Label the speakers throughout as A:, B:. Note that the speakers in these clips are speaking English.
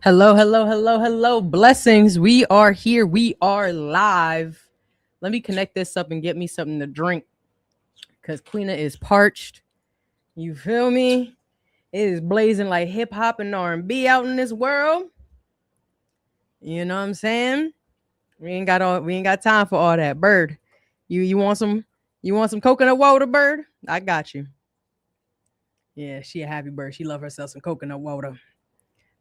A: Hello, hello, hello, hello. Blessings. We are here. We are live. Let me connect this up and get me something to drink because Queena is parched. You feel me? It is blazing like hip hop and R&B out in this world. You know what I'm saying? We ain't got time for all that. Bird, you want some coconut water, Bird? I got you. Yeah, she a happy bird. She love herself some coconut water.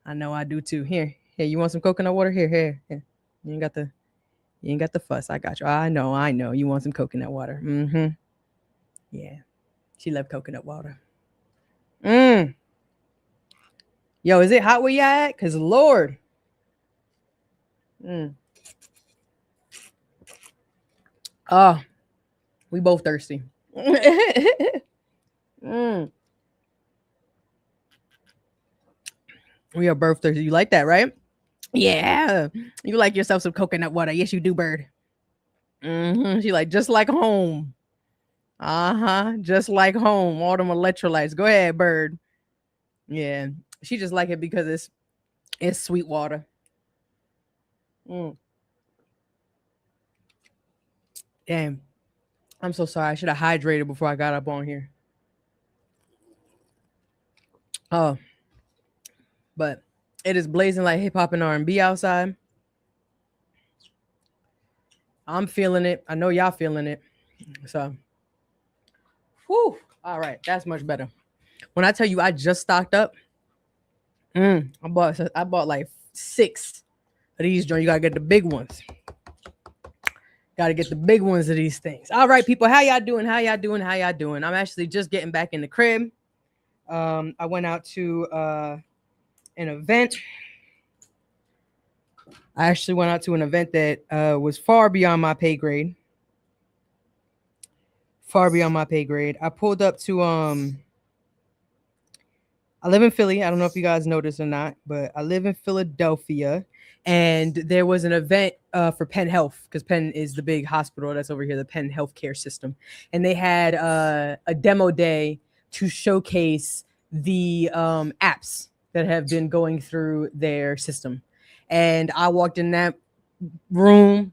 A: I know I do too. Here, you want some coconut water? Here. You ain't got the You ain't got the fuss. I got you. I know. You want some coconut water. Mm-hmm. Yeah. She love coconut water. Mm. Yo, is it hot where you at? Cause Lord. Mm. Oh, we both thirsty. mm. We are both thirsty. You like that, right? Yeah. You like yourself some coconut water. Yes, you do, bird. She like just like home. Uh-huh. Just like home. All them electrolytes. Go ahead, bird. Yeah. She just like it because it's sweet water. Mm. Damn. I'm so sorry. I should have hydrated before I got up on here. Oh, but it is blazing like hip hop and R&B outside. I'm feeling it. I know y'all feeling it. So, whew. All right, that's much better. When I tell you I just stocked up, I bought like six of these joints. You gotta get the big ones. Gotta get the big ones of these things. All right, people, how y'all doing? How y'all doing? How y'all doing? I'm actually just getting back in the crib. I went out to an event. I actually went out to an event that was far beyond my pay grade. Far beyond my pay grade. I pulled up to I live in Philly. I don't know if you guys noticed or not, but I live in Philadelphia. And there was an event for Penn Health because Penn is the big hospital that's over here, the Penn healthcare system. And they had a demo day to showcase the apps that have been going through their system. And I walked in that room.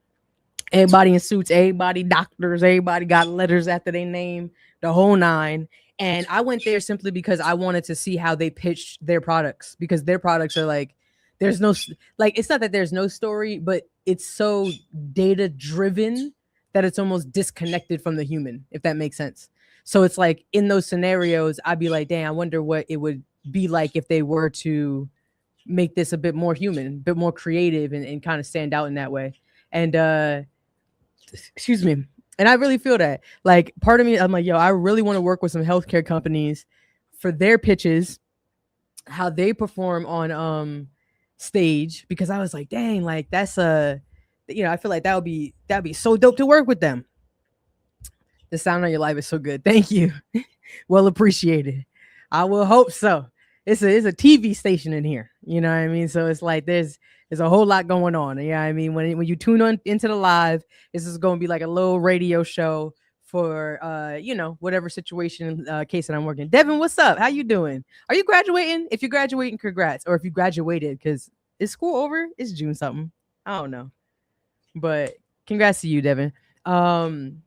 A: Everybody in suits, everybody doctors, everybody got letters after their name, the whole nine. And I went there simply because I wanted to see how they pitched their products because their products are like, there's no, like, it's not that there's no story, but it's so data driven that it's almost disconnected from the human, if that makes sense. So it's like in those scenarios, I'd be like, damn, I wonder what it would be like if they were to make this a bit more human, a bit more creative and kind of stand out in that way. And excuse me. And I really feel that. Like, part of me, I'm like, yo, I really want to work with some healthcare companies for their pitches, how they perform on stage, because I was like, dang, like that's I feel like that'd be so dope to work with them. The sound on your life is so good. Thank you. Well appreciated. I will hope so. It's a TV station in here. You know what I mean? So it's like there's a whole lot going on. You know what I mean? When you tune on into the live, this is going to be like a little radio show for whatever situation case that I'm working. Devin, what's up? How you doing? Are you graduating? If you're graduating, congrats. Or if you graduated, because is school over? It's June something. I don't know, but congrats to you, Devin. Um,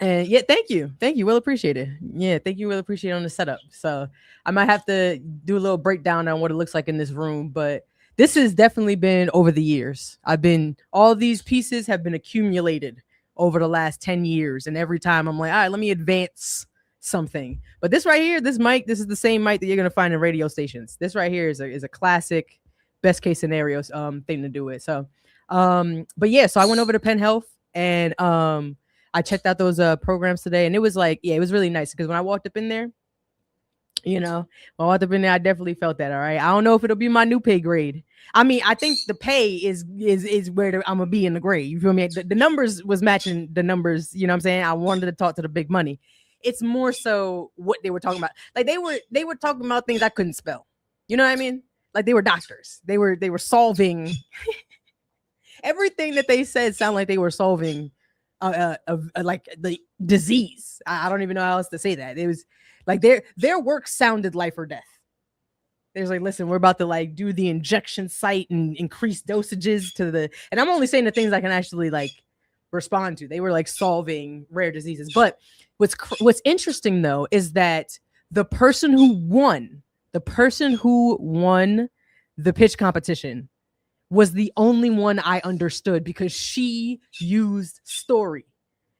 A: and yeah, thank you, well appreciated. Yeah, thank you, well appreciated on the setup. So I might have to do a little breakdown on what it looks like in this room, but this has definitely been over the years. All these pieces have been accumulated over the last 10 years, and every time I'm like, all right, let me advance something. But this right here, this mic, this is the same mic that you're gonna find in radio stations. This right here is a classic, best case scenarios thing to do it. So, but yeah, so I went over to Penn Health and I checked out those programs today, and it was like, yeah, it was really nice because when I walked up in there, when I walked up in there, I definitely felt that. All right, I don't know if it'll be my new pay grade. I mean, I think the pay is where I'm gonna be in the grade. You feel me? The numbers was matching the numbers. You know what I'm saying? I wanted to talk to the big money. It's more so what they were talking about. Like they were talking about things I couldn't spell. You know what I mean? Like they were doctors. They were solving everything that they said. Sound like they were solving like the disease. I don't even know how else to say that. It was like their work sounded life or death. There's like, listen, we're about to like do the injection site and increase dosages to the, and I'm only saying the things I can actually like respond to. They were like solving rare diseases. But what's interesting though is that the person who won the pitch competition was the only one I understood because she used story.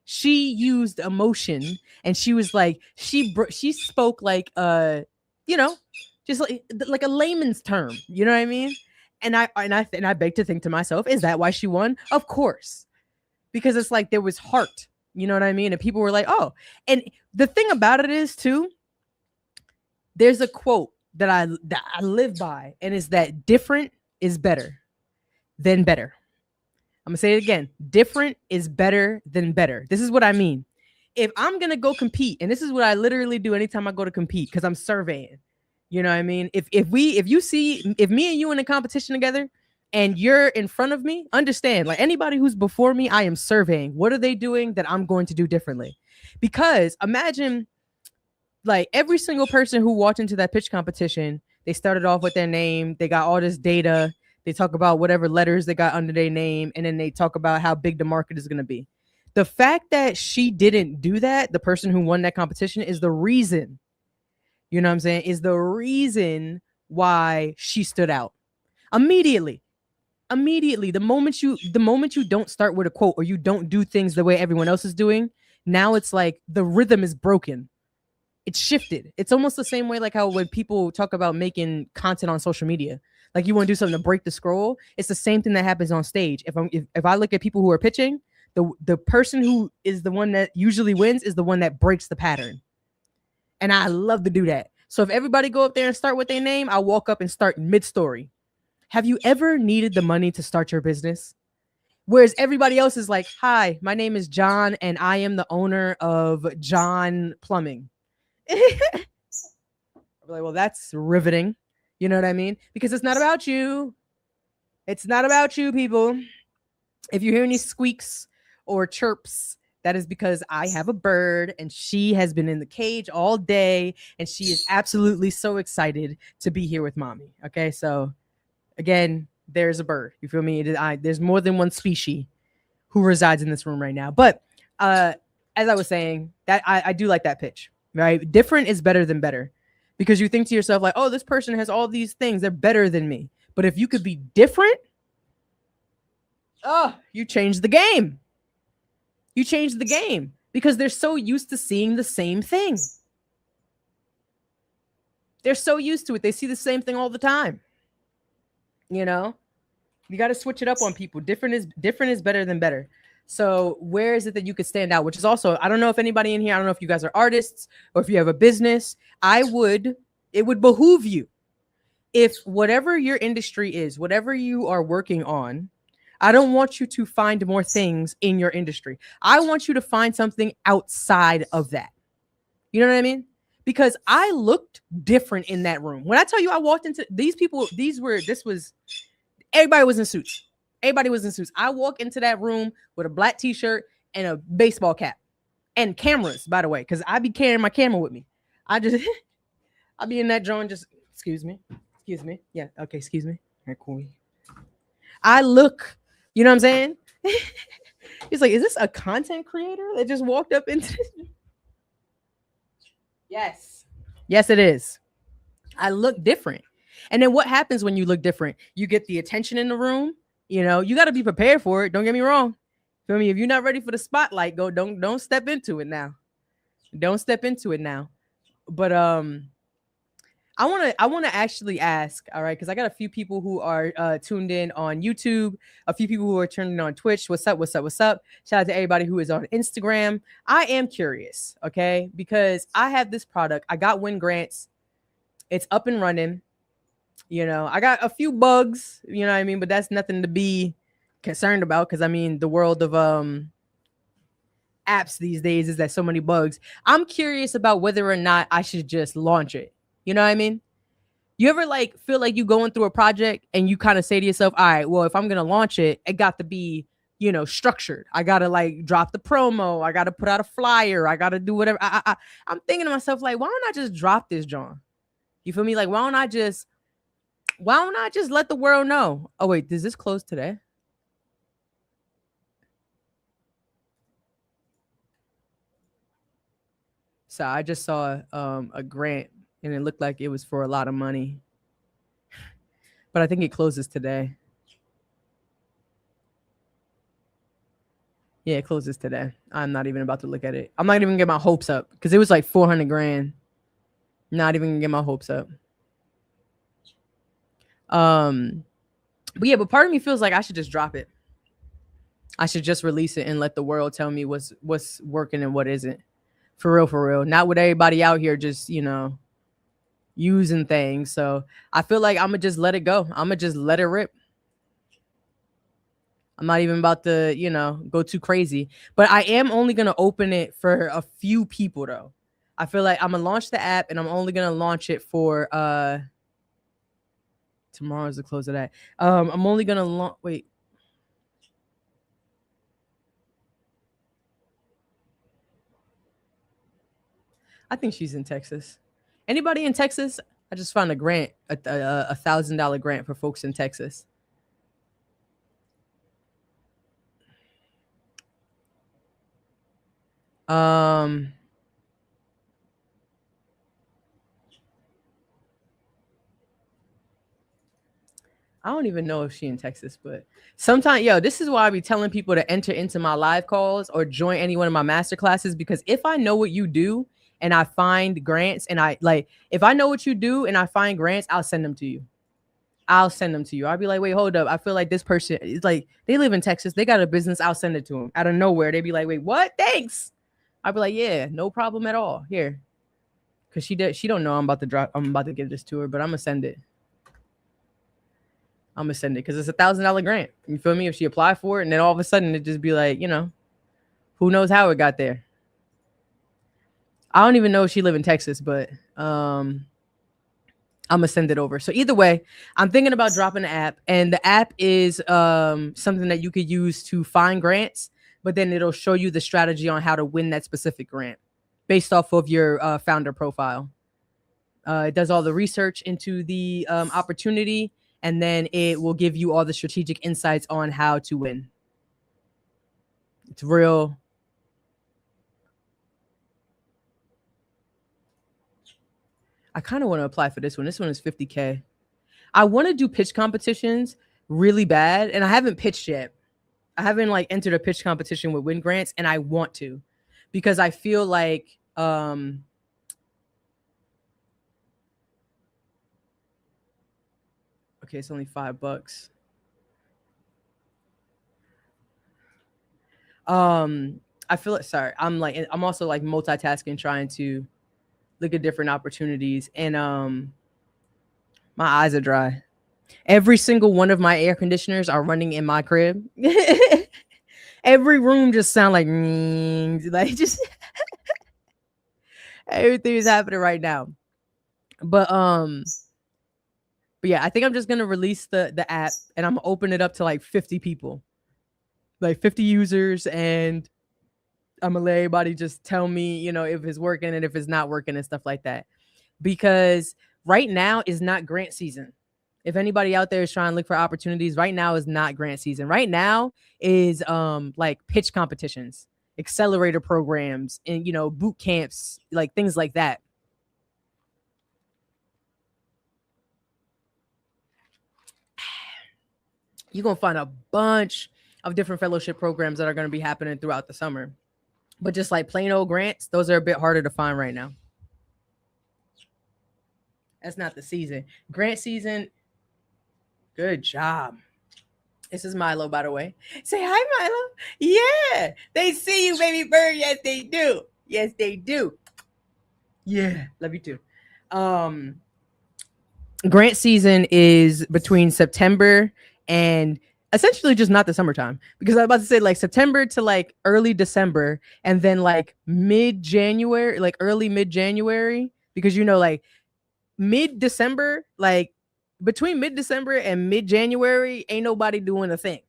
A: She used emotion, and she was like, she spoke like you know, just like a layman's term, you know what I mean? And I beg to think to myself, is that why she won? Of course. Because it's like there was heart, you know what I mean? And people were like, "Oh." And the thing about it is too, there's a quote that I live by, and it's that different is better than better. I'm gonna say it again. Different is better than better. This is what I mean. If I'm gonna go compete, and this is what I literally do anytime I go to compete, because I'm surveying. You know what I mean? If me and you in a competition together and you're in front of me, understand, like anybody who's before me, I am surveying. What are they doing that I'm going to do differently? Because imagine like every single person who walked into that pitch competition, they started off with their name, they got all this data, they talk about whatever letters they got under their name, and then they talk about how big the market is going to be. The fact that she didn't do that, the person who won that competition, is the reason, you know what I'm saying, is the reason why she stood out. Immediately, the moment you don't start with a quote or you don't do things the way everyone else is doing, now it's like the rhythm is broken. It's shifted. It's almost the same way like how when people talk about making content on social media, like you want to do something to break the scroll. It's the same thing that happens on stage. If I look at people who are pitching, the person who is the one that usually wins is the one that breaks the pattern. And I love to do that. So if everybody go up there and start with their name, I walk up and start mid-story. Have you ever needed the money to start your business? Whereas everybody else is like, "Hi, my name is John and I am the owner of John Plumbing." I'm like, well, that's riveting. You know what I mean? Because it's not about you. It's not about you, people. If you hear any squeaks or chirps, that is because I have a bird and she has been in the cage all day and she is absolutely so excited to be here with mommy. Okay, so again, there's a bird. You feel me? There's more than one species who resides in this room right now. But as I was saying, that I do like that pitch. Right? Different is better than better, because you think to yourself like, "Oh, this person has all these things. They're better than me." But if you could be different, oh, you change the game. You change the game because they're so used to seeing the same thing. They're so used to it. They see the same thing all the time. You know, you got to switch it up on people. Different is better than better. So where is it that you could stand out? Which is also, I don't know if anybody in here, I don't know if you guys are artists or if you have a business. It would behoove you, if whatever your industry is, whatever you are working on, I don't want you to find more things in your industry. I want you to find something outside of that. You know what I mean? Because I looked different in that room. When I tell you I walked into these people, everybody was in suits. Everybody was in suits. I walk into that room with a black t-shirt and a baseball cap and cameras, by the way, because I be carrying my camera with me. I'll be in that joint. Just excuse me. Yeah. Okay. Excuse me. All right, cool. I look, you know what I'm saying? He's like, is this a content creator that just walked up into this? Yes. Yes, it is. I look different. And then what happens when you look different? You get the attention in the room. You know, you got to be prepared for it. Don't get me wrong. Feel me? If you're not ready for the spotlight, don't step into it now. Don't step into it now. But I want to actually ask, all right, because I got a few people who are tuned in on YouTube, a few people who are tuned in on Twitch. What's up? Shout out to everybody who is on Instagram. I am curious, okay, because I have this product. I got Win Grants. It's up and running. You know, I got a few bugs, you know what I mean? But that's nothing to be concerned about, because I mean, the world of apps these days is that so many bugs. I'm curious about whether or not I should just launch it. You know what I mean? You ever like feel like you going through a project and you kind of say to yourself, all right, well, if I'm going to launch it, it got to be, you know, structured. I got to like drop the promo. I got to put out a flyer. I got to do whatever. I'm thinking to myself, like, why don't I just drop this, John? You feel me? Like, why don't I just Why don't I just let the world know? Oh wait, does this close today? So I just saw a grant and it looked like it was for a lot of money. But I think it closes today. Yeah, it closes today. I'm not even about to look at it. I'm not even gonna get my hopes up because it was like 400 grand. Not even gonna get my hopes up. But yeah, but part of me feels like I should just drop it. I should just release it and let the world tell me what's working and what isn't. For real, for real. Not with everybody out here just, using things. So I feel like I'm gonna just let it go. I'm gonna just let it rip. I'm not even about to, go too crazy. But I am only gonna open it for a few people though. I feel like I'm gonna launch the app and I'm only gonna launch it for tomorrow's the close of that. I'm only gonna wait. I think she's in Texas. Anybody in Texas? I just found a grant, a $1,000 grant for folks in Texas. Um, I don't even know if she in Texas, but sometimes, this is why I be telling people to enter into my live calls or join any one of my master classes, because if I know what you do and I find grants and if I know what you do and I find grants, I'll send them to you. I'll send them to you. I'll be like, wait, hold up. I feel like this person is like, they live in Texas. They got a business. I'll send it to them out of nowhere. They'd be like, wait, what? Thanks. I'll be like, yeah, no problem at all. Here. Cause she don't know I'm about to give this to her, but I'm gonna send it. I'm gonna send it because it's $1,000 grant. You feel me? If she apply for it and then all of a sudden it just be like, who knows how it got there. I don't even know if she live in Texas, but I'm gonna send it over. So either way, I'm thinking about dropping the app, and the app is something that you could use to find grants, but then it'll show you the strategy on how to win that specific grant based off of your founder profile. It does all the research into the opportunity, and then it will give you all the strategic insights on how to win. It's real. I kind of want to apply for this one. This one is 50K. I want to do pitch competitions really bad, and I haven't pitched yet. I haven't entered a pitch competition with win grants, and I want to, because I feel like okay, it's only $5. I feel like, sorry, I'm also multitasking, trying to look at different opportunities, and my eyes are dry. Every single one of my air conditioners are running in my crib. Every room just sound like just everything is happening right now. But yeah, I think I'm just gonna release the app and I'm gonna open it up to 50 people, 50 users, and I'm gonna let everybody just tell me, if it's working and if it's not working and stuff like that. Because right now is not grant season. If anybody out there is trying to look for opportunities, right now is not grant season. Right now is pitch competitions, accelerator programs, and boot camps, things like that. You're gonna find a bunch of different fellowship programs that are gonna be happening throughout the summer. But just plain old grants, those are a bit harder to find right now. That's not the season. Grant season. Good job. This is Milo, by the way. Say hi, Milo. Yeah, they see you, baby bird. Yes, they do. Yes, they do. Yeah, love you too. Grant season is between September and essentially just not the summertime, because I was about to say September to early December, and then mid-January, early mid-January, because mid-December, between mid-December and mid-January, ain't nobody doing a thing.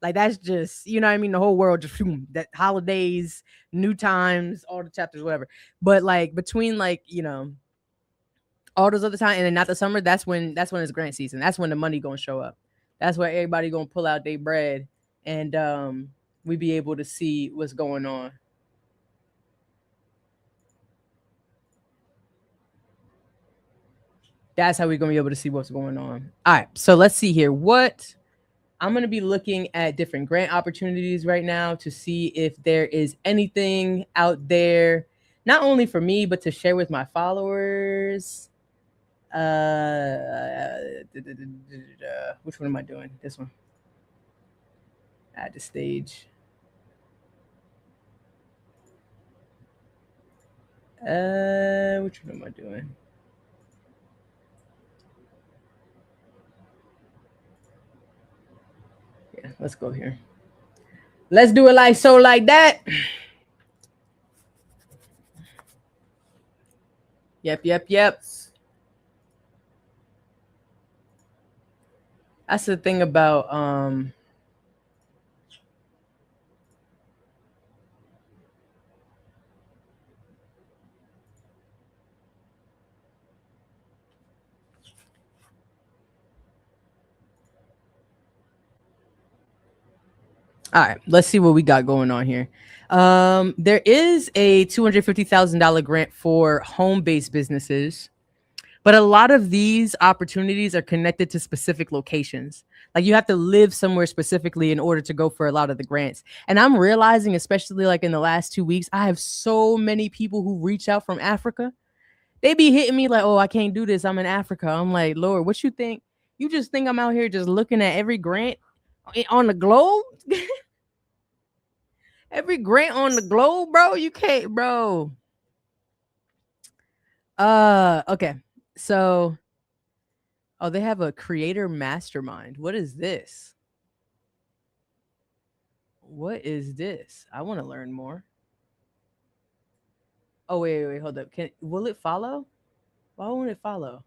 A: That's just, you know what I mean? The whole world just, that holidays, new times, all the chapters, whatever. But between all those other time, and then not the summer. That's when it's grant season. That's when the money gonna show up. That's where everybody gonna pull out their bread, and we be able to see what's going on. That's how we're gonna be able to see what's going on. All right, so let's see here. What I'm gonna be looking at different grant opportunities right now to see if there is anything out there, not only for me but to share with my followers. Which one am I doing? This one. Add the stage. Which one am I doing? Yeah, let's go here. Let's do it like so, like that. Yep. That's the thing about all right, let's see what we got going on here. There is a $250,000 grant for home-based businesses, but a lot of these opportunities are connected to specific locations. Like you have to live somewhere specifically in order to go for a lot of the grants. And I'm realizing, especially like in the last 2 weeks, I have so many people who reach out from Africa. They be hitting me like, "Oh, I can't do this. I'm in Africa." I'm like, "Lord, what you think? You just think I'm out here just looking at every grant on the globe?" Every grant on the globe, bro. You can't, bro. Okay. So, oh, they have a creator mastermind. What is this? What is this? I want to learn more. Oh, wait, hold up. Will it follow? Why won't it follow?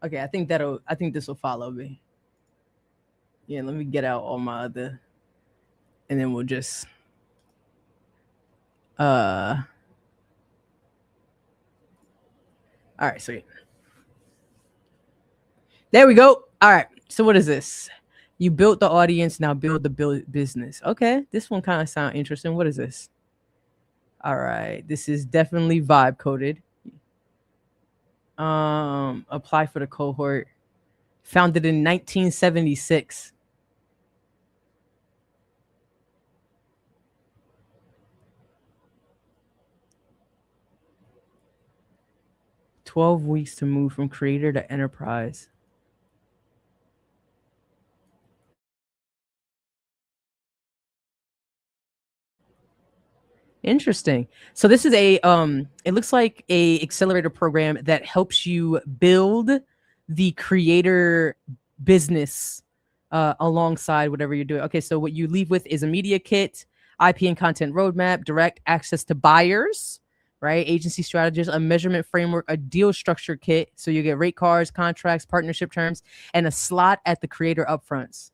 A: Okay, I think this will follow me. Yeah, let me get out all my other, and then we'll just all right, sweet. There we go. All right. So what is this? You built the audience, now build the business. Okay, this one kind of sound interesting. What is this? All right, this is definitely vibe coded. Apply for the cohort. Founded in 1976. "12 weeks to move from creator to enterprise." Interesting. So this is a it looks like a accelerator program that helps you build the creator business alongside whatever you're doing. Okay, so what you leave with is a media kit, IP and content roadmap, direct access to buyers, right? Agency strategists, a measurement framework, a deal structure kit. So you get rate cards, contracts, partnership terms, and a slot at the creator upfronts.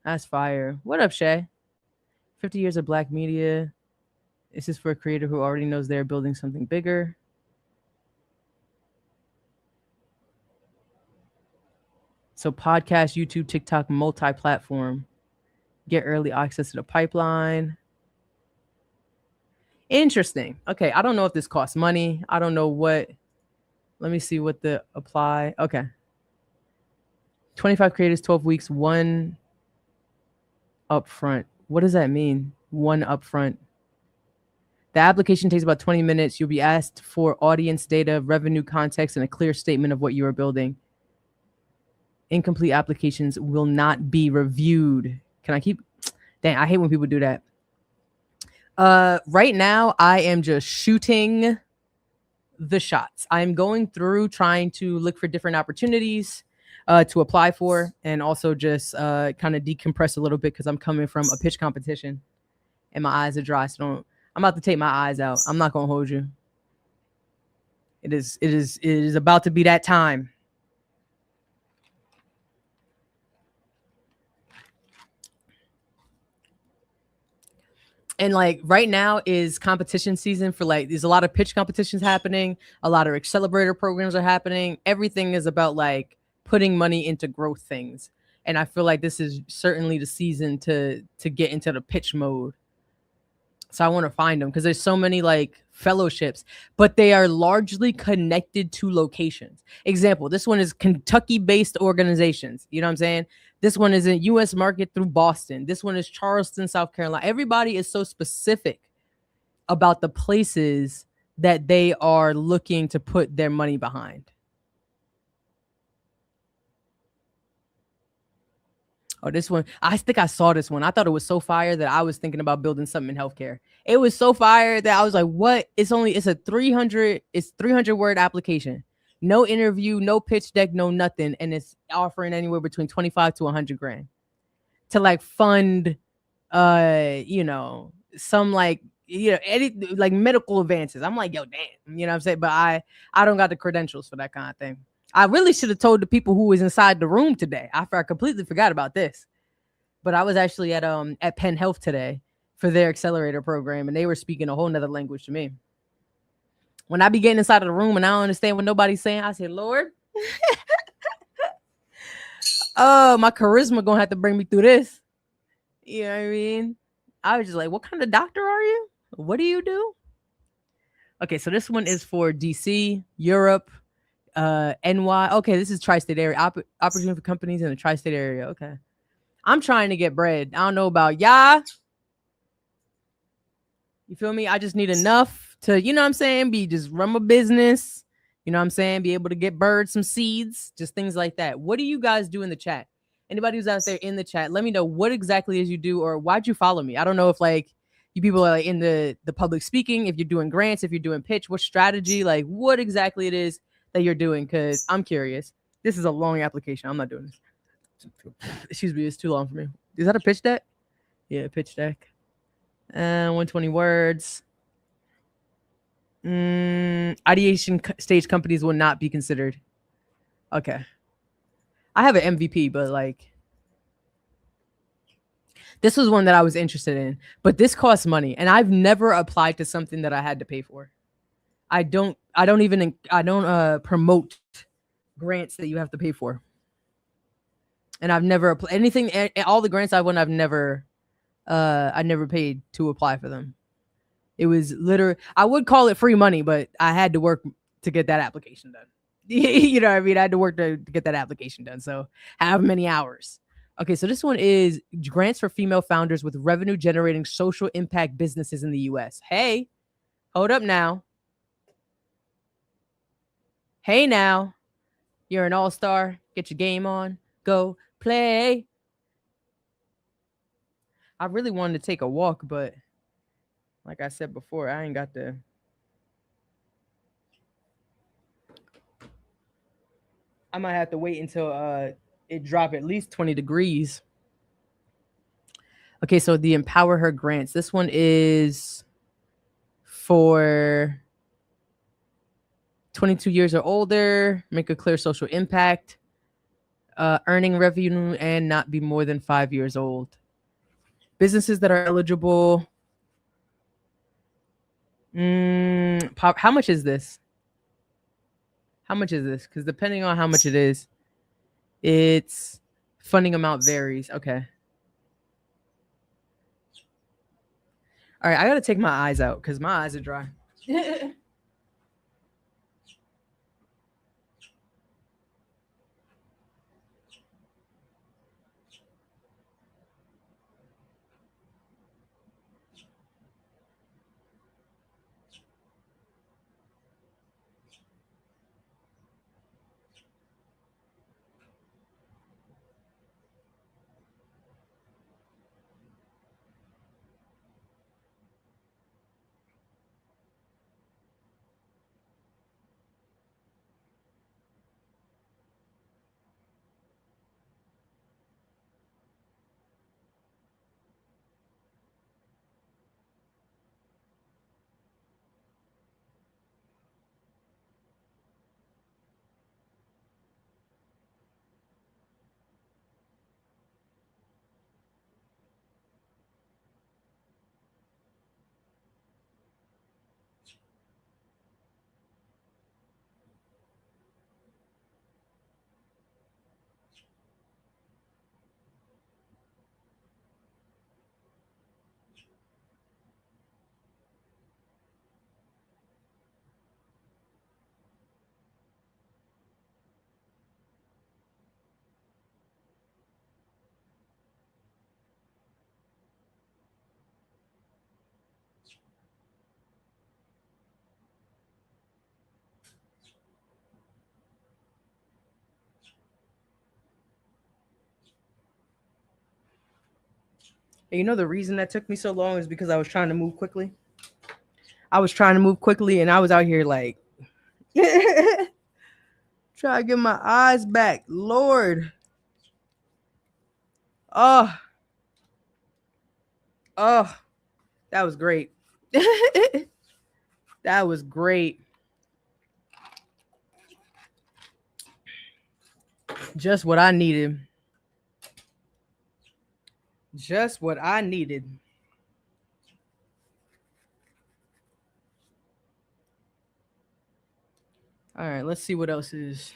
A: That's fire. What up, Shay? 50 years of black media. This is for a creator who already knows they're building something bigger. So podcast, YouTube, TikTok, multi-platform. Get early access to the pipeline. Interesting. Okay, I don't know if this costs money. I don't know what. Let me see what the apply. Okay. 25 creators, 12 weeks, one upfront. What does that mean? One upfront. The application takes about 20 minutes. You'll be asked for audience data, revenue context, and a clear statement of what you are building. Incomplete applications will not be reviewed. Can I keep? Dang, I hate when people do that. Right now, I am just shooting the shots. I'm going through trying to look for different opportunities to apply for, and also just kind of decompress a little bit because I'm coming from a pitch competition and my eyes are dry. So I'm about to take my eyes out. I'm not gonna hold you. It is about to be that time. And like right now is competition season for like there's a lot of pitch competitions happening, a lot of accelerator programs are happening. Everything is about like putting money into growth things. And I feel like this is certainly the season to get into the pitch mode. So I want to find them because there's so many like fellowships, but they are largely connected to locations. Example, this one is Kentucky based organizations. You know what I'm saying? This one is in US market through Boston. This one is Charleston, South Carolina. Everybody is so specific about the places that they are looking to put their money behind. Oh, this one. I think I saw this one. I thought it was so fire that I was thinking about building something in healthcare. It was so fire that I was like, what? It's a 300 word application. No interview, no pitch deck, no nothing. And it's offering anywhere between 25 to 100 grand to like fund some like any like medical advances. I'm like, yo, damn, you know what I'm saying? But I don't got the credentials for that kind of thing. I really should have told the people who was inside the room today. I completely forgot about this. But I was actually at Penn Health today for their accelerator program, and they were speaking a whole nother language to me. When I be getting inside of the room and I don't understand what nobody's saying, I say, Lord, oh, my charisma gonna have to bring me through this. You know what I mean? I was just like, what kind of doctor are you? What do you do? Okay, so this one is for DC, Europe, NY. Okay, this is tri-state area. Opportunity for companies in the tri-state area. Okay. I'm trying to get bread. I don't know about y'all. You feel me? I just need enough to, you know what I'm saying, just run my business. You know what I'm saying? Be able to get birds some seeds, just things like that. What do you guys do in the chat? Anybody who's out there in the chat, let me know what exactly is you do or why'd you follow me? I don't know if like you people are like in the public speaking, if you're doing grants, if you're doing pitch, what strategy, like what exactly it is that you're doing, because I'm curious. This is a long application. I'm not doing this. Excuse me, it's too long for me. Is that a pitch deck? Yeah, pitch deck. 120 words. Ideation stage companies will not be considered. Okay. I have an MVP, but like this was one that I was interested in, but this costs money, and I've never applied to something that I had to pay for. I don't promote grants that you have to pay for, and I've never applied anything. All the grants I won, I never paid to apply for them. It was literally, I would call it free money, but I had to work to get that application done. You know what I mean? I had to work to get that application done. So however many hours. Okay, so this one is grants for female founders with revenue generating social impact businesses in the US. Hey, hold up now. Hey now. You're an all-star. Get your game on. Go play. I really wanted to take a walk, but like I said before, I ain't got the I might have to wait until it drop at least 20 degrees. Okay, so the Empower Her grants. This one is for 22 years or older, make a clear social impact, earning revenue, and not be more than 5 years old. Businesses that are eligible. How much is this? How much is this? Because depending on how much it is, its funding amount varies. Okay. All right, I gotta take my eyes out because my eyes are dry. And you know the reason that took me so long is because I was trying to move quickly. I was trying to move quickly, and I was out here like try to get my eyes back. Lord. Oh, oh, that was great. That was great. Just what I needed. Just what I needed. All right, let's see what else is.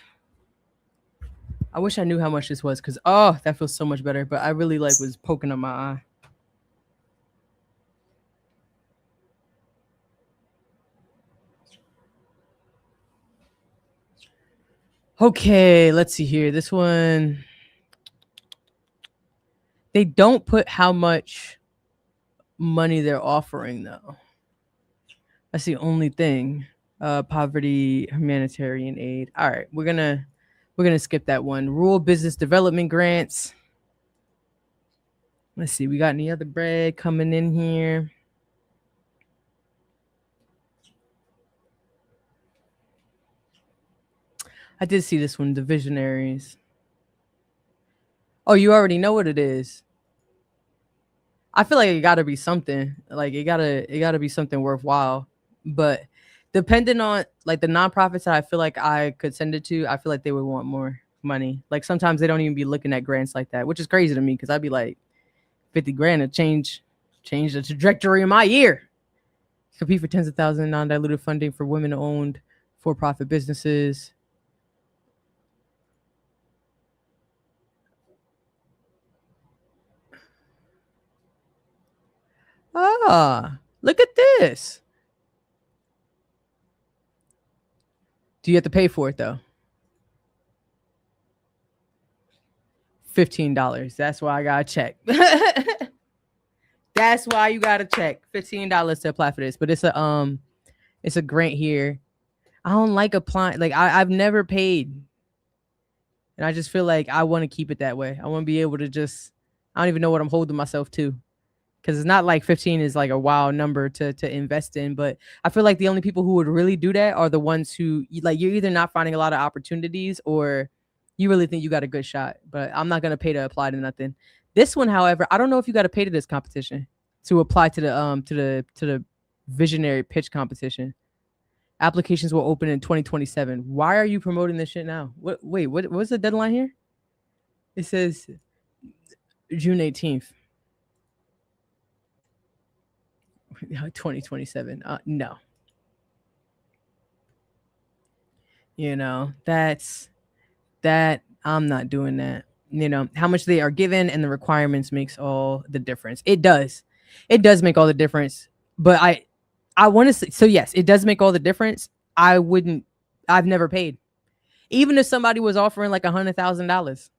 A: I wish I knew how much this was because that feels so much better. But I really like was poking on my eye. Okay, let's see here. This one, they don't put how much money they're offering though. That's the only thing. Poverty, humanitarian aid. All right, we're gonna skip that one. Rural business development grants. Let's see, we got any other bread coming in here? I did see this one, the visionaries. Oh, you already know what it is. I feel like it gotta be something. Like it gotta be something worthwhile. But depending on like the nonprofits that I feel like I could send it to, I feel like they would want more money. Like sometimes they don't even be looking at grants like that, which is crazy to me because I'd be like 50 grand to change the trajectory of my year. Compete for tens of thousands of non-dilutive funding for women-owned for-profit businesses. Look at this. Do you have to pay for it though? $15. That's why I gotta check. That's why you gotta check. $15 to apply for this. But it's a grant here. I don't like applying. Like I've never paid, and I just feel like I want to keep it that way. I want to be able to just. I don't even know what I'm holding myself to, because it's not like 15 is like a wild number to invest in. But I feel like the only people who would really do that are the ones who like you're either not finding a lot of opportunities or you really think you got a good shot. But I'm not gonna pay to apply to nothing. This one, however, I don't know if you got to pay to this competition to apply to the visionary pitch competition. Applications will open in 2027. Why are you promoting this shit now? What's the deadline here? It says June 18th. 2027. No. You know, that I'm not doing that. You know, how much they are given and the requirements makes all the difference. It does. It does make all the difference. But I want to say, so yes, it does make all the difference. I've never paid. Even if somebody was offering like $100,000.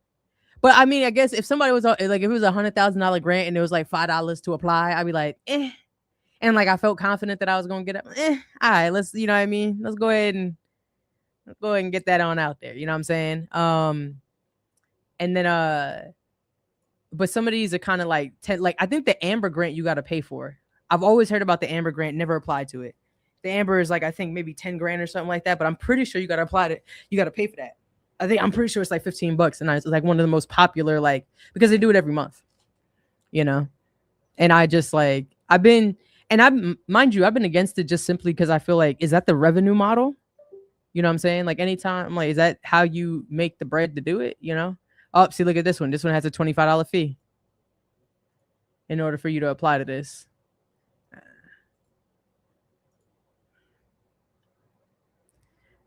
A: But I mean, I guess if somebody was like, if it was $100,000 grant and it was like $5 to apply, I'd be like, eh. And like I felt confident that I was gonna get it. All right, let's, you know what I mean? Let's go ahead and get that on out there. You know what I'm saying? And then but some of these are kind of like like I think the Amber grant you got to pay for. I've always heard about the Amber grant, never applied to it. The Amber is like I think maybe 10 grand or something like that, but I'm pretty sure you got to apply to it. You got to pay for that. I'm pretty sure it's like $15, and it's like one of the most popular, like because they do it every month, you know. And I just like I've been, and I'm mind you, I've been against it just simply because I feel like is that the revenue model? You know what I'm saying? Like anytime, I'm like, is that how you make the bread to do it? You know? Oh, see, look at this one. This one has a $25 fee in order for you to apply to this.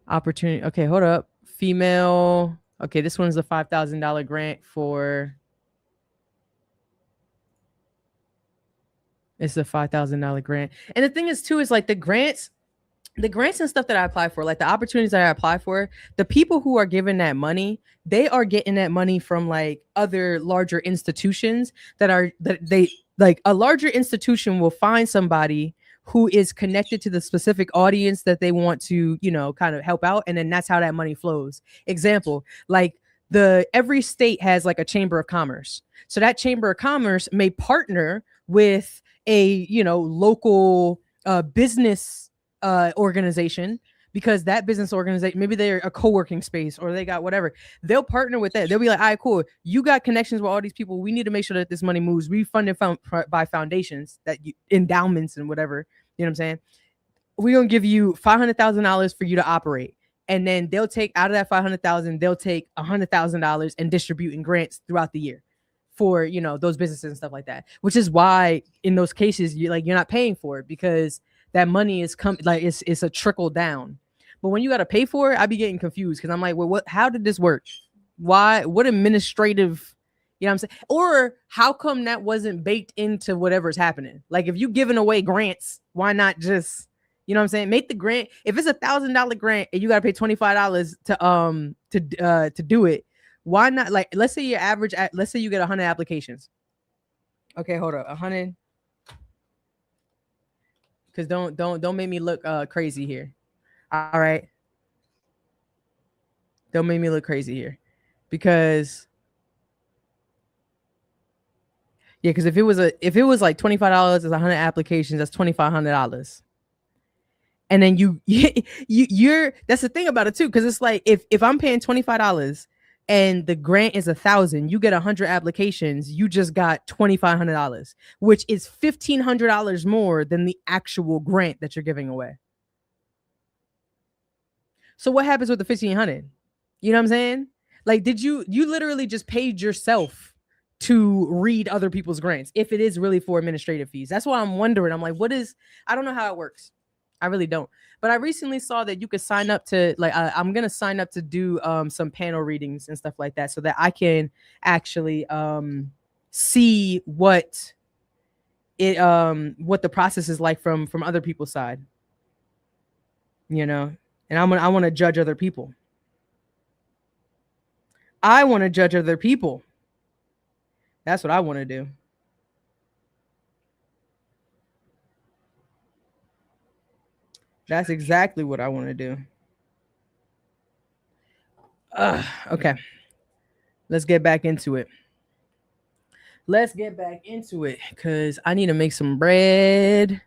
A: Opportunity. Okay, hold up. Female. Okay, this one's a $5,000 grant for. It's a $5,000 grant. And the thing is, too, is like the grants and stuff that I apply for, like the opportunities that I apply for, the people who are given that money, they are getting that money from like other larger institutions that they like a larger institution will find somebody who is connected to the specific audience that they want to, you know, kind of help out. And then that's how that money flows. Example, like every state has like a chamber of commerce. So that chamber of commerce may partner with a, local business organization, because that business organization, maybe they're a co-working space or they got whatever. They'll partner with that. They'll be like, all right, cool. You got connections with all these people. We need to make sure that this money moves. We funded by foundations, endowments and whatever. You know what I'm saying? We're going to give you $500,000 for you to operate. And then they'll take out of that 500,000, they'll take $100,000 and distribute in grants throughout the year for, those businesses and stuff like that, which is why in those cases, you're not paying for it, because that money is it's a trickle down. But when you got to pay for it, I be getting confused, because I'm like, well, how did this work? Why? What administrative, you know what I'm saying? Or how come that wasn't baked into whatever's happening? Like, if you giving away grants, why not just, you know what I'm saying, make the grant? If it's $1,000 grant and you got to pay $25 to do it, why not? Like, let's say your average, let's say you get 100 applications. Okay, hold up, 100. Because don't make me look crazy here. All right. Don't make me look crazy here, because because if it was like $25 is 100 applications, that's $2,500. And then you're that's the thing about it too, because it's like if I'm paying $25 and the grant is 1,000, you get 100 applications, you just got $2,500, which is $1,500 more than the actual grant that you're giving away. So what happens with the 1,500? You know what I'm saying? Like, did you literally just paid yourself to read other people's grants if it is really for administrative fees? That's why I'm wondering. I'm like, I don't know how it works. I really don't. But I recently saw that you could sign up to, like, I'm going to sign up to do some panel readings and stuff like that, so that I can actually see what the process is like from other people's side, and I want to judge other people. I want to judge other people. That's what I want to do. That's exactly what I want to do. Okay. Let's get back into it. Because I need to make some bread.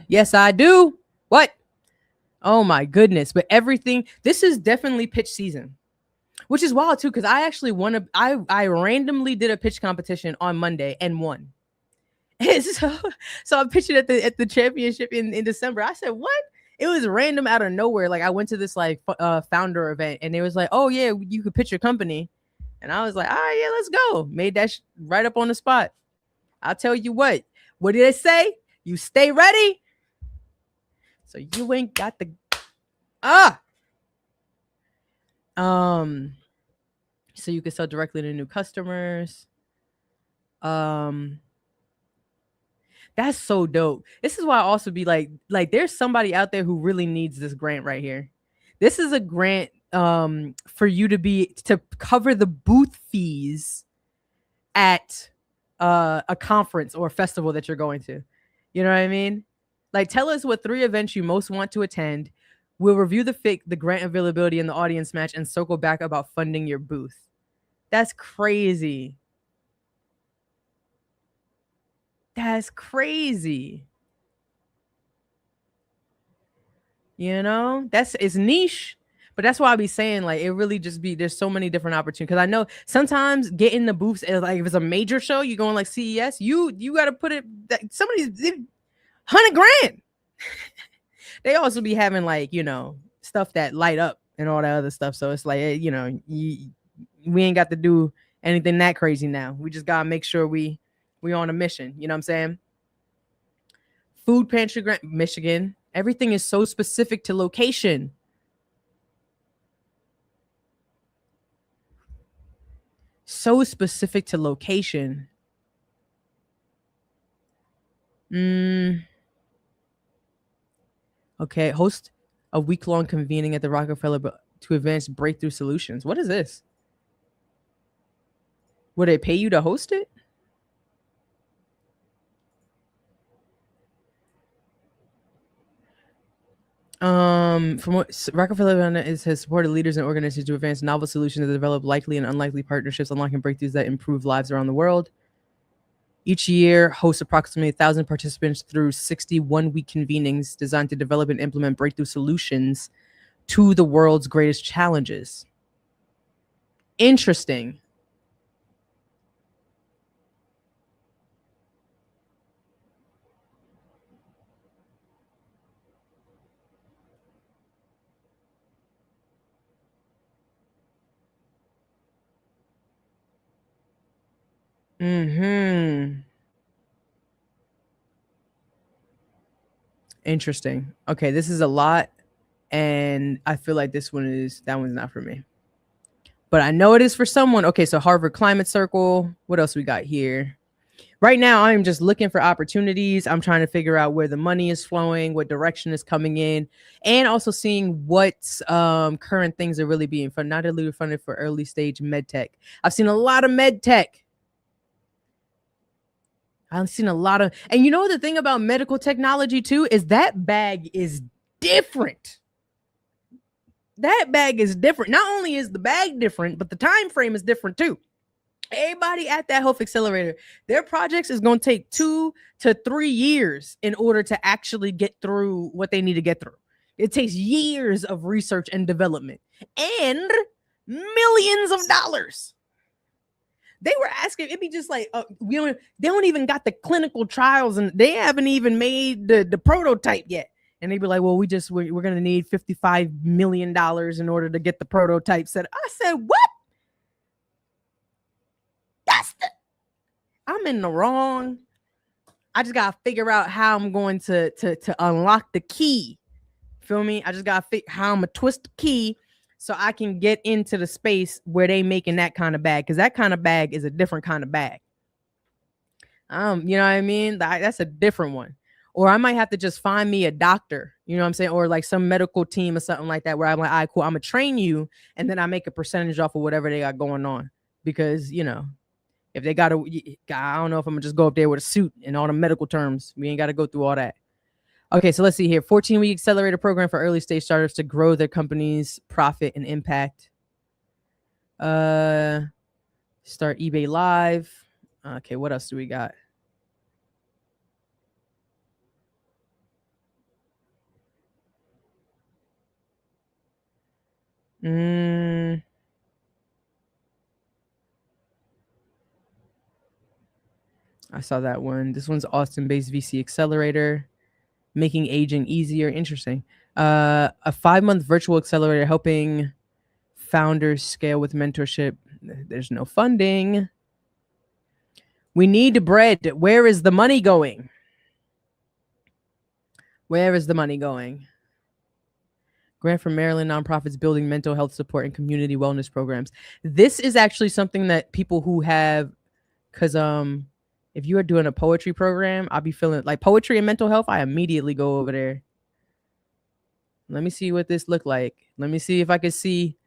A: Yes, I do. What? Oh my goodness. But everything, this is definitely pitch season, which is wild too, because I actually won I randomly did a pitch competition on Monday and won. So I pitched it at the championship in December. I said, what? It was random out of nowhere. Like, I went to this like founder event, and it was like, oh yeah, you could pitch your company. And I was like, all right, yeah, let's go. Made that right up on the spot. I'll tell you what did it say? You stay ready. So you ain't got the so you can sell directly to new customers. That's so dope. This is why I also be like there's somebody out there who really needs this grant right here. This is a grant for you to cover the booth fees at a conference or a festival that you're going to. You know what I mean? Like, tell us what 3 events you most want to attend. We'll review the grant availability and the audience match and circle back about funding your booth. That's crazy. That's crazy. It's niche, but that's why I be saying, like, it really just there's so many different opportunities. Because I know sometimes getting the booths is like, if it's a major show, you're going like CES, you got to put it, somebody's $100,000. They also be having like, stuff that light up and all that other stuff. So it's like, we ain't got to do anything that crazy now. We just got to make sure we on a mission. You know what I'm saying? Food pantry grant, Michigan. Everything is so specific to location. So specific to location. Okay, host a week-long convening at the Rockefeller to advance breakthrough solutions. What is this? Would they pay you to host it? From what Rockefeller has supported leaders and organizations to advance novel solutions that develop likely and unlikely partnerships, unlocking breakthroughs that improve lives around the world. Each year hosts approximately 1,000 participants through 61-week convenings designed to develop and implement breakthrough solutions to the world's greatest challenges. Interesting. Hmm. Interesting. Okay, this is a lot, and I feel like that one's not for me. But I know it is for someone. Okay, so Harvard Climate Circle. What else we got here? Right now, I'm just looking for opportunities. I'm trying to figure out where the money is flowing, what direction is coming in, and also seeing what current things are really being funded. Not really funded for early stage med tech. I've seen a lot of med tech. I've seen a lot of, and you know the thing about medical technology too is that bag is different. That bag is different. Not only is the bag different, but the time frame is different too. Everybody at that health accelerator, their projects is going to take 2 to 3 years in order to actually get through what they need to get through. It takes years of research and development and millions of dollars. They were asking, it'd be just like, they don't even got the clinical trials and they haven't even made the prototype yet. And they'd be like, well, we're going to need $55 million in order to get the prototype set. I said, what? I'm in the wrong. I just gotta figure out how I'm going to unlock the key. Feel me? I just gotta figure how I'm gonna twist the key so I can get into the space where they making that kind of bag, because that kind of bag is a different kind of bag. You know what I mean? That's a different one. Or I might have to just find me a doctor, you know what I'm saying? Or like some medical team or something like that, where I'm like, all right, cool, I'm gonna train you, and then I make a percentage off of whatever they got going on. Because if they got to, I don't know if I'm gonna just go up there with a suit and all the medical terms. We ain't got to go through all that. Okay, so let's see here. 14-week accelerator program for early stage startups to grow their company's profit and impact. Start eBay Live. Okay, what else do we got? I saw that one. This one's Austin-based VC accelerator, making aging easier. Interesting. A 5-month virtual accelerator helping founders scale with mentorship. There's no funding. We need bread. Where is the money going? Where is the money going? Grant from Maryland nonprofits building mental health support and community wellness programs. This is actually something that people who have, because if you are doing a poetry program, I'll be feeling like poetry and mental health. I immediately go over there. Let me see what this look like. Let me see if I can see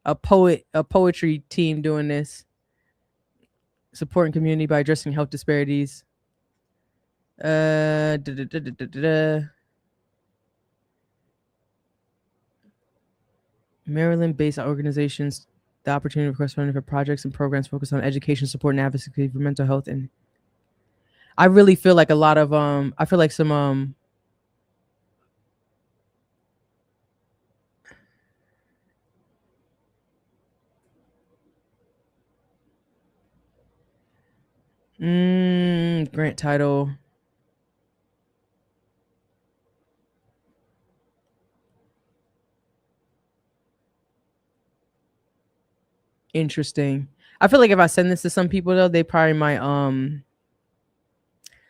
A: a poetry team doing this. Supporting community by addressing health disparities. Maryland-based organizations, the opportunity for funding for projects and programs focused on education, support, and advocacy for mental health. And I really feel like a lot of I feel like some grant title. Interesting. I feel like if I send this to some people though, they probably might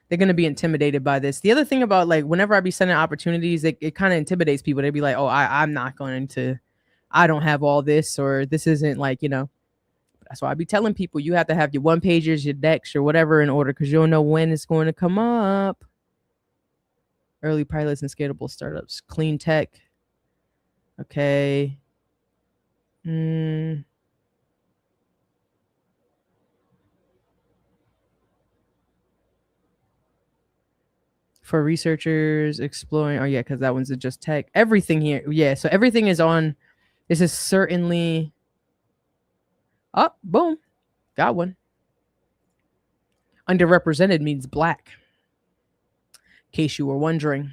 A: they're gonna be intimidated by this. The other thing about like whenever I be sending opportunities, it kind of intimidates people. They'd be like, oh, I'm not going to, I don't have all this, or this isn't like, that's why I be telling people you have to have your one pagers, your decks, or whatever in order, because you don't know when it's going to come up. Early pilots and scalable startups, clean tech. Okay. for researchers exploring. Oh yeah, because that one's just tech. Everything here. Yeah, so everything is on. This is certainly. Oh, boom, got one. Underrepresented means black. In case you were wondering.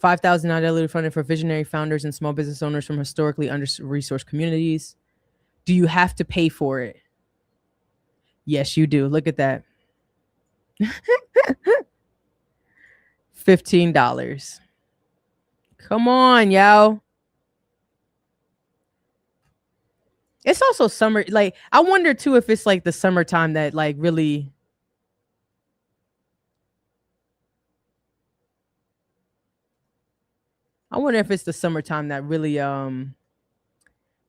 A: $5,000 non-dilutive funding for visionary founders and small business owners from historically under-resourced communities. Do you have to pay for it? Yes, you do. Look at that. $15. Come on, yo. It's also summer. Like, I wonder too if it's like the summertime that like really. I wonder if it's the summertime that really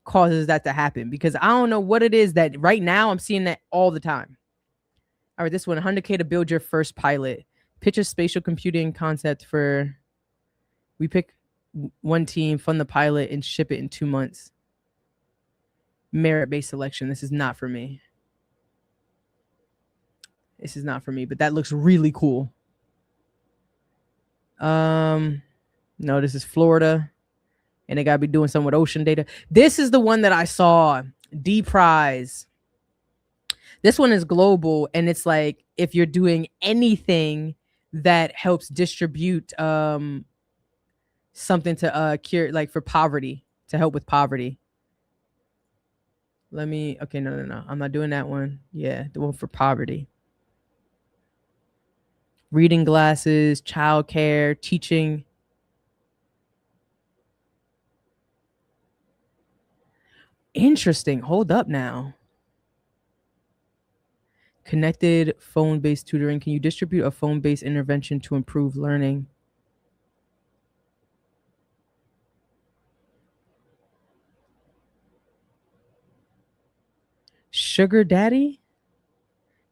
A: causes that to happen, because I don't know what it is that right now I'm seeing that all the time. All right, this one, 100K to build your first pilot. Pitch a spatial computing concept for. We pick one team, fund the pilot, and ship it in 2 months. Merit-based selection. This is not for me. This is not for me, but that looks really cool. No, this is Florida, and they gotta be doing something with ocean data. This is the one that I saw. D Prize. This one is global, and it's like if you're doing anything that helps distribute something to cure, like for poverty, to help with poverty. Let me. Okay, no. I'm not doing that one. Yeah, the one for poverty. Reading glasses, childcare, teaching. Interesting. Hold up now. Connected phone-based tutoring. Can you distribute a phone-based intervention to improve learning? Sugar daddy?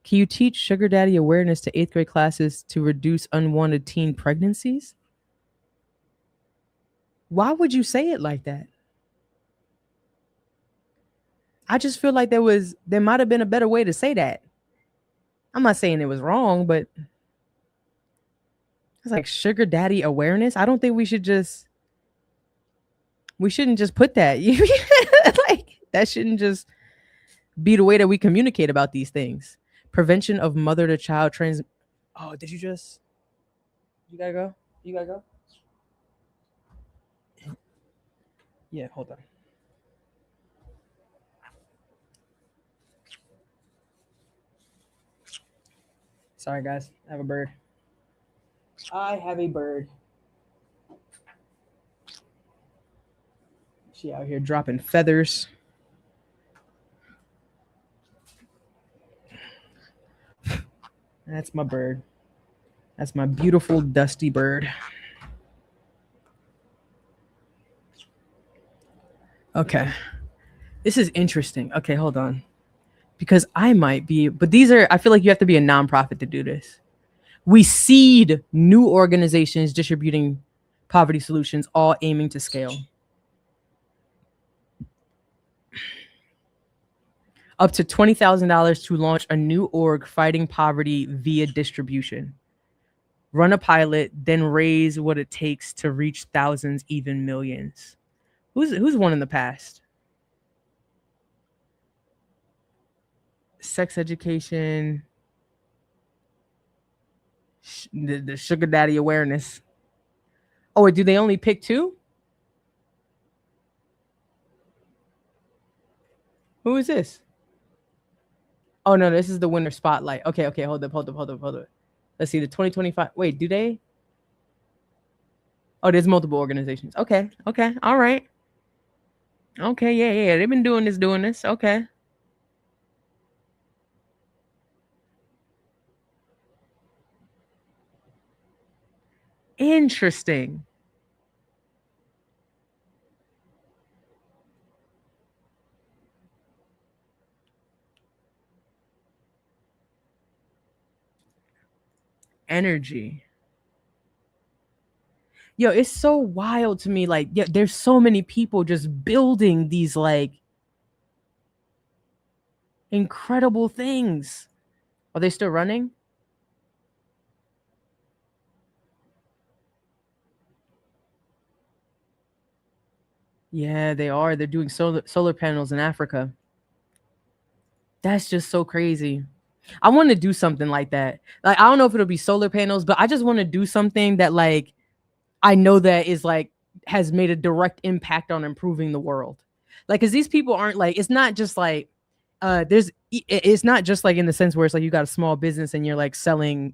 A: Can you teach sugar daddy awareness to 8th grade classes to reduce unwanted teen pregnancies? Why would you say it like that? I just feel like there might have been a better way to say that. I'm not saying it was wrong, but it's like sugar daddy awareness. I don't think we shouldn't just put that. Like, that shouldn't just be the way that we communicate about these things. Prevention of mother to child trans. Oh, did you just? You gotta go. You gotta go. Yeah, hold on. Sorry, guys. I have a bird. I have a bird. She out here dropping feathers. That's my bird. That's my beautiful dusty bird. Okay. This is interesting. Okay, hold on. Because I might be, but I feel like you have to be a nonprofit to do this. We seed new organizations distributing poverty solutions, all aiming to scale. Up to $20,000 to launch a new org fighting poverty via distribution. Run a pilot, then raise what it takes to reach thousands, even millions. Who's won in the past? Sex education, the sugar daddy awareness. Oh, wait, do they only pick 2? Who is this? Oh no, this is the winner spotlight. Okay, hold up. Let's see the 2025. Wait, do they? Oh, there's multiple organizations. Okay, all right. Okay, yeah. They've been doing this. Okay. Interesting. Energy. Yo, it's so wild to me. Like, yeah, there's so many people just building these like incredible things. Are they still running? Yeah, they are. They're doing solar panels in Africa. That's just so crazy. I want to do something like that. Like I don't know if it'll be solar panels, but I just want to do something that like I know that is like has made a direct impact on improving the world. Like cuz these people aren't like it's not just like it's not just like in the sense where it's like you got a small business and you're like selling,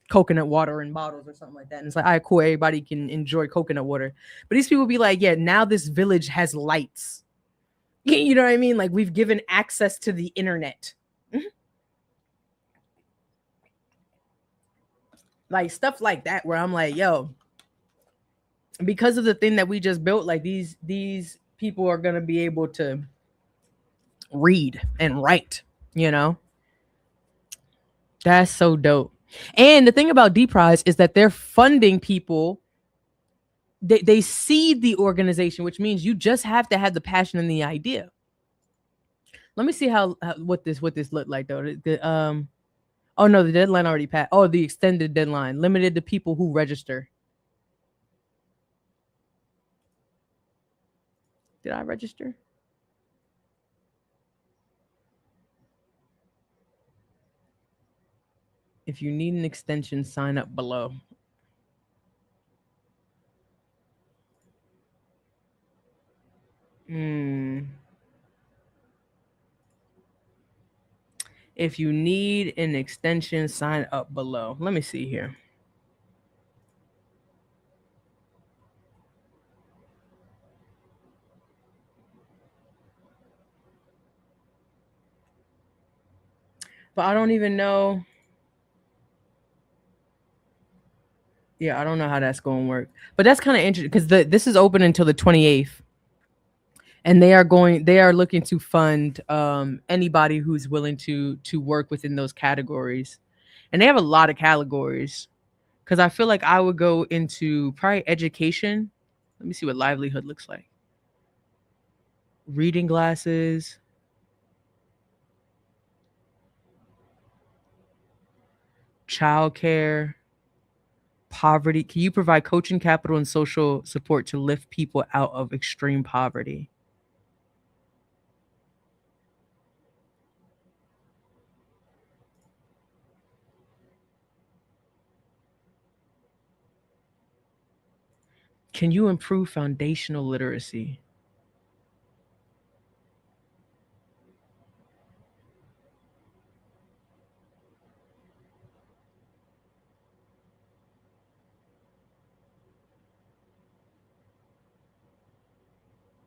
A: coconut water in bottles or something like that. And it's like, all right, cool, everybody can enjoy coconut water. But these people be like, yeah, now this village has lights. You know what I mean? Like we've given access to the internet. Like stuff like that where I'm like, yo, because of the thing that we just built, like these people are gonna be able to read and write, you know? That's so dope. And the thing about D Prize is that they're funding people. They seed the organization, which means you just have to have the passion and the idea. Let me see how what this looked like though. Oh no, the deadline already passed. Oh, the extended deadline, limited to people who register. Did I register? If you need an extension, sign up below. Hmm. If you need an extension, sign up below. Let me see here. But I don't even know. Yeah, I don't know how that's going to work. But that's kind of interesting because this is open until the 28th. And they are looking to fund anybody who's willing to work within those categories. And they have a lot of categories because I feel like I would go into probably education. Let me see what livelihood looks like. Reading glasses, childcare, poverty. Can you provide coaching capital and social support to lift people out of extreme poverty? Can you improve foundational literacy?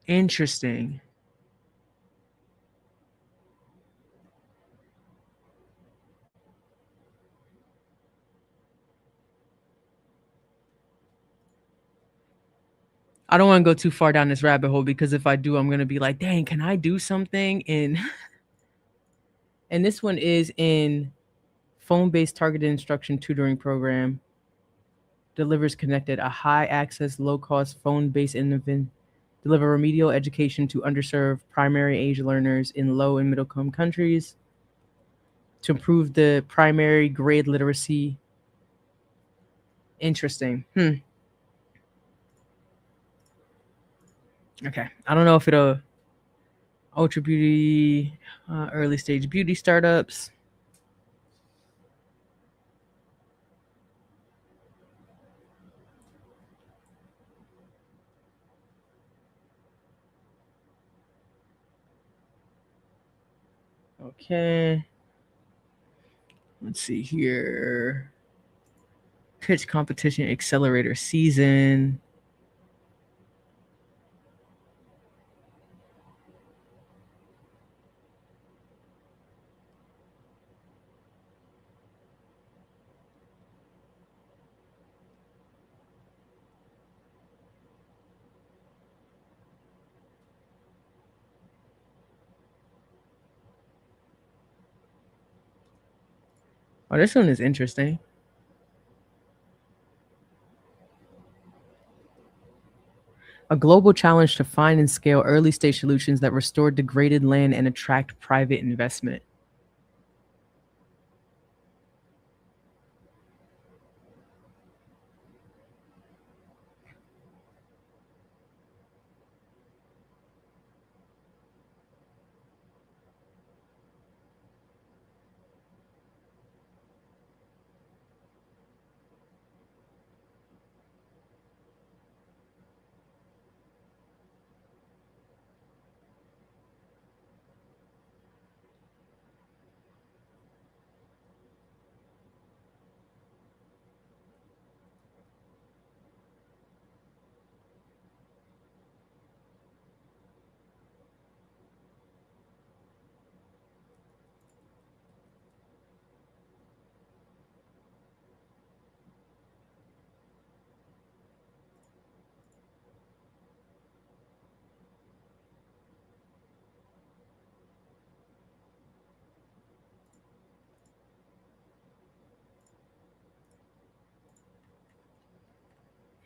A: Interesting. I don't want to go too far down this rabbit hole because if I do, I'm going to be like, dang, can I do something? And this one is in phone-based targeted instruction tutoring program delivers connected a high access, low cost phone-based innovation deliver remedial education to underserved primary age learners in low and middle income countries to improve the primary grade literacy. Interesting. Okay. I don't know if it'll ultra beauty, early stage beauty startups. Okay. Let's see here. Pitch competition accelerator season. Oh, this one is interesting. A global challenge to find and scale early stage solutions that restore degraded land and attract private investment.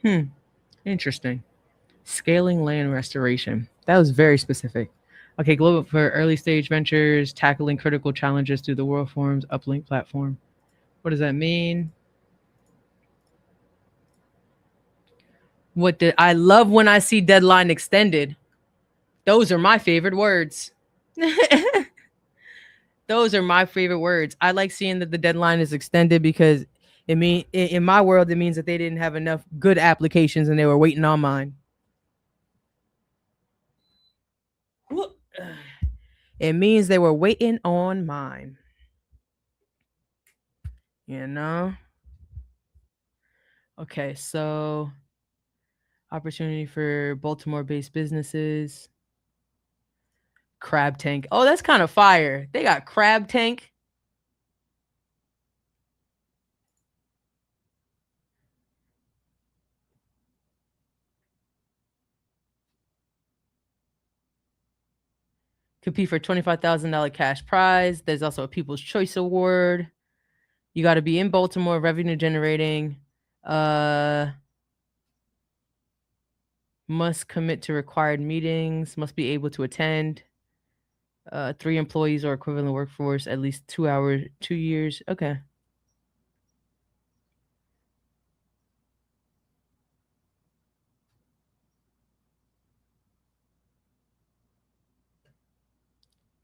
A: Hmm. Interesting. Scaling land restoration. That was very specific. Okay, global for early stage ventures, tackling critical challenges through the World Forum's Uplink platform. What does that mean? What did I love when I see deadline extended? Those are my favorite words. Those are my favorite words. I like seeing that the deadline is extended because in my world it means that they didn't have enough good applications and they were waiting on mine. It means they were waiting on mine. You know? Okay, so opportunity for Baltimore based businesses. Crab Tank. Oh, that's kind of fire. They got Crab Tank. Compete for $25,000 cash prize. There's also a People's Choice Award. You got to be in Baltimore, revenue generating. Must commit to required meetings. Must be able to attend. 3 employees or equivalent workforce, at least 2 hours, 2 years. Okay.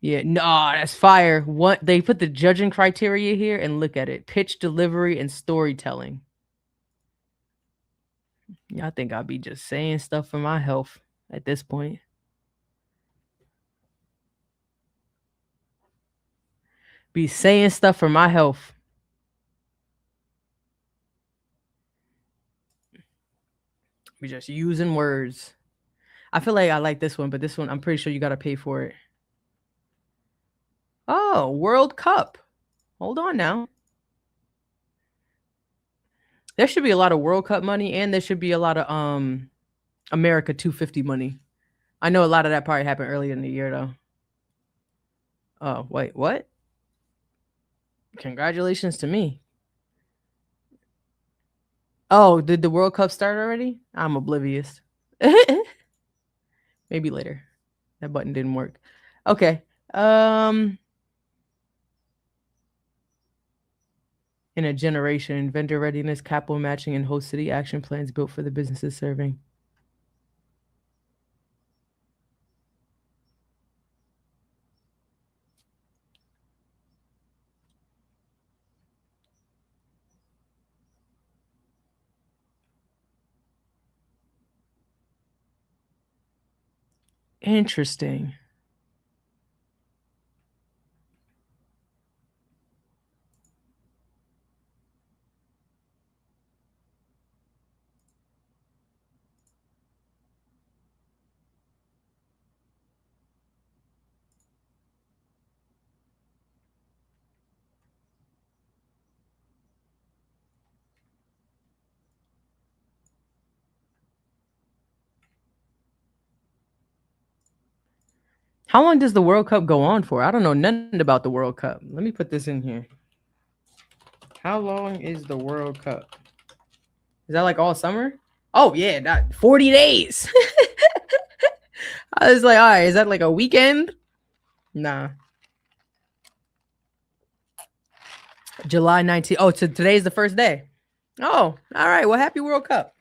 A: Yeah, no, that's fire. What they put the judging criteria here and look at it. Pitch, delivery, and storytelling. Yeah, I think I'll be just saying stuff for my health at this point. Be saying stuff for my health. Be just using words. I feel like I like this one, but this one I'm pretty sure you gotta pay for it. Oh, World Cup. Hold on now. There should be a lot of World Cup money and there should be a lot of America 250 money. I know a lot of that probably happened earlier in the year though. Oh, wait, what? Congratulations to me. Oh, did the World Cup start already? I'm oblivious. Maybe later. That button didn't work. Okay. In a generation, vendor readiness, capital matching, and host city action plans built for the businesses serving. Interesting. How long does the World Cup go on for? I don't know nothing about the World Cup. Let me put this in here. How long is the World Cup? Is that like all summer? Oh yeah, that 40 days. I was like, all right, is that like a weekend? Nah. July 19th. Oh, so today's the first day. Oh, all right. Well, happy World Cup.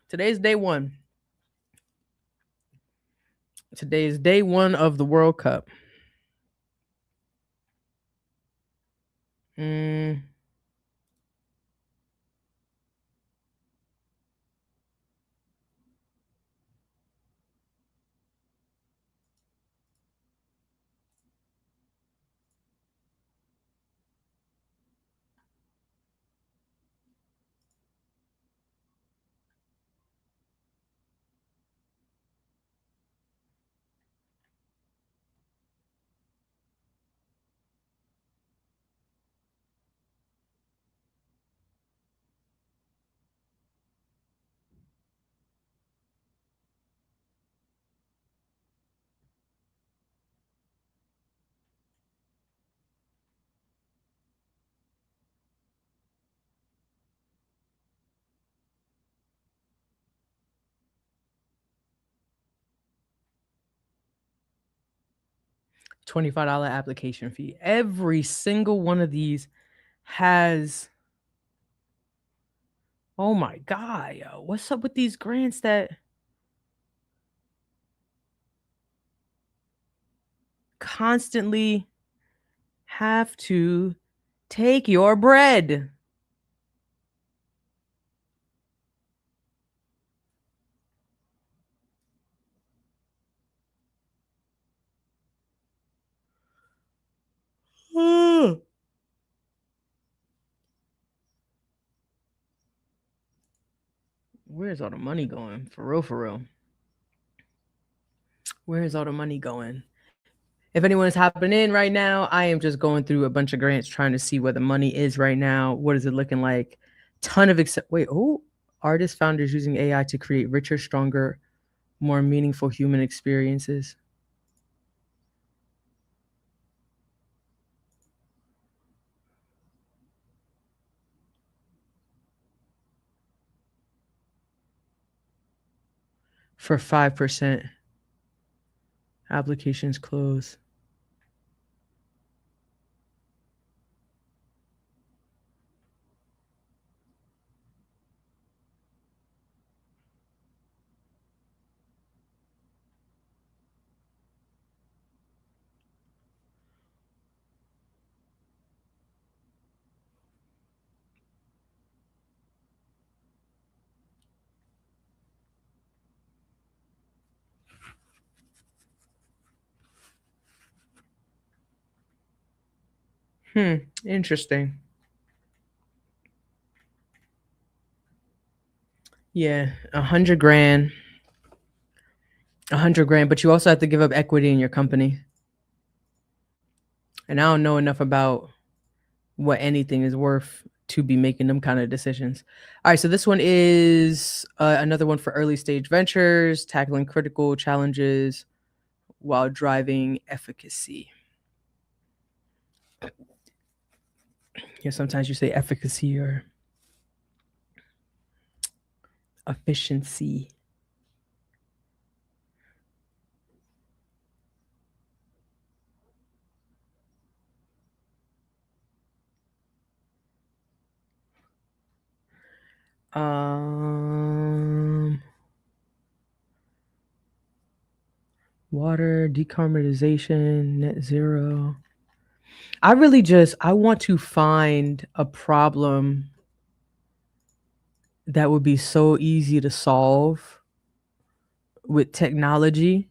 A: Today's day one. Today is day one of the World Cup. Mm. $25 application fee. Every single one of these has, oh my God, yo, what's up with these grants that constantly have to take your bread? Where's all the money going? For real, for real. Where's all the money going? If anyone is hopping in right now, I am just going through a bunch of grants trying to see where the money is right now. What is it looking like? Ton of artist founders using AI to create richer, stronger, more meaningful human experiences. For 5%. Applications closed. Interesting. Yeah, 100 grand. 100 grand, but you also have to give up equity in your company. And I don't know enough about what anything is worth to be making them kind of decisions. All right, so this one is another one for early stage ventures, tackling critical challenges while driving efficacy. Yeah, sometimes you say efficacy or efficiency. Water, decarbonization, net zero. I want to find a problem that would be so easy to solve with technology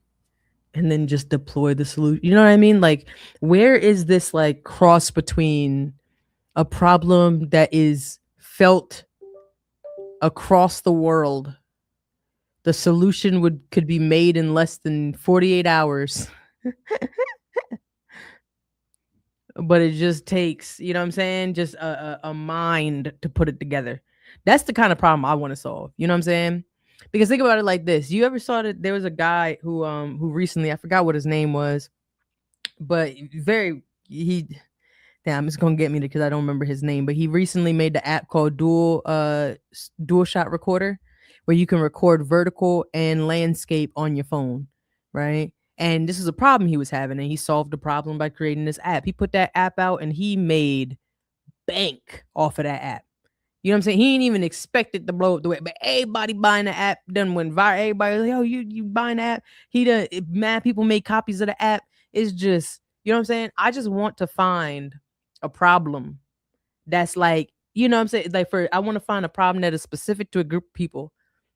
A: and then just deploy the solution. You know what I mean? Like, where is this like cross between a problem that is felt across the world? The solution could be made in less than 48 hours. But it just takes, you know what I'm saying? Just a mind to put it together. That's the kind of problem I want to solve. You know what I'm saying? Because think about it like this. You ever saw that there was a guy who recently, I forgot what his name was, but damn, it's gonna get me because I don't remember his name, but he recently made the app called Dual Shot Recorder, where you can record vertical and landscape on your phone, right? And this is a problem he was having, and he solved the problem by creating this app. He put that app out and he made bank off of that app. You know what I'm saying? He ain't even expected to blow up the way, but everybody buying the app done went viral. Everybody was like, "Oh, you buying the app?" Mad people made copies of the app. It's just, you know what I'm saying? I just want to find a problem that's like, you know what I'm saying? Like I want to find a problem that is specific to a group of people.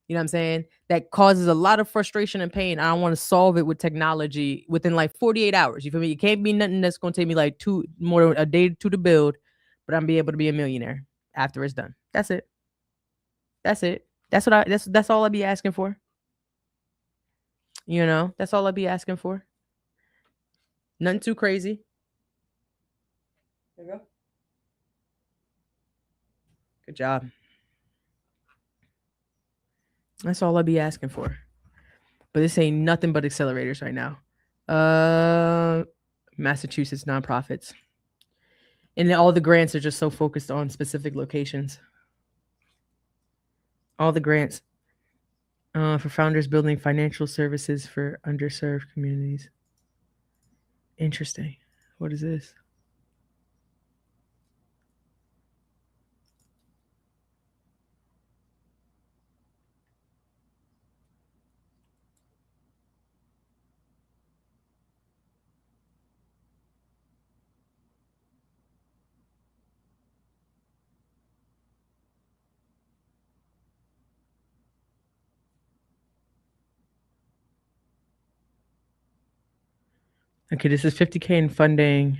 A: You know what I'm saying? That causes a lot of frustration and pain. I want to solve it with technology within like 48 hours. You feel me? It can't be nothing that's going to take me like more than a day to build, but I'm be able to be a millionaire after it's done. That's it. That's it. That's all I'd be asking for. You know, that's all I'd be asking for. Nothing too crazy. There you go. Good job. That's all I'd be asking for. But this ain't nothing but accelerators right now. Massachusetts nonprofits. And all the grants are just so focused on specific locations. All the grants for founders building financial services for underserved communities. Interesting. What is this? Okay, this is 50K in funding,